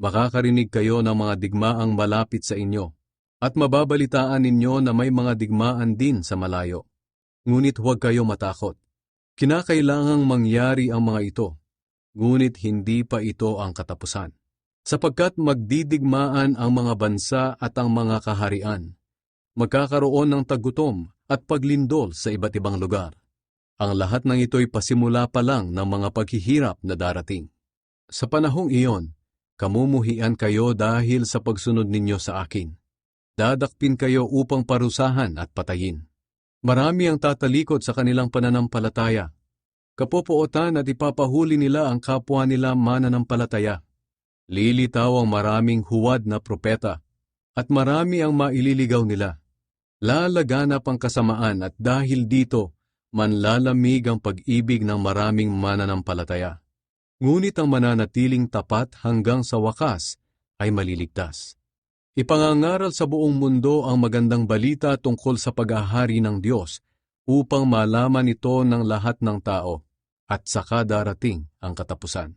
Makakarinig kayo ng mga digmaang malapit sa inyo, at mababalitaan ninyo na may mga digmaan din sa malayo. Ngunit huwag kayo matakot. Kinakailangang mangyari ang mga ito, ngunit hindi pa ito ang katapusan. Sapagkat magdidigmaan ang mga bansa at ang mga kaharian. Magkakaroon ng tagutom at paglindol sa iba't ibang lugar. Ang lahat ng ito'y pasimula pa lang ng mga paghihirap na darating. Sa panahong iyon, kamumuhian kayo dahil sa pagsunod ninyo sa akin. Dadakpin kayo upang parusahan at patayin. Marami ang tatalikod sa kanilang pananampalataya. Kapopuotan at ipapahuli nila ang kapwa nila mananampalataya. Lilitaw ang maraming huwad na propeta, at marami ang maililigaw nila. Lalaganap ang kasamaan at dahil dito, manlalamig ang pag-ibig ng maraming mananampalataya. Ngunit ang mananatiling tapat hanggang sa wakas ay maliligtas. Ipangangaral sa buong mundo ang magandang balita tungkol sa paghahari ng Diyos upang malaman ito ng lahat ng tao at saka darating ang katapusan.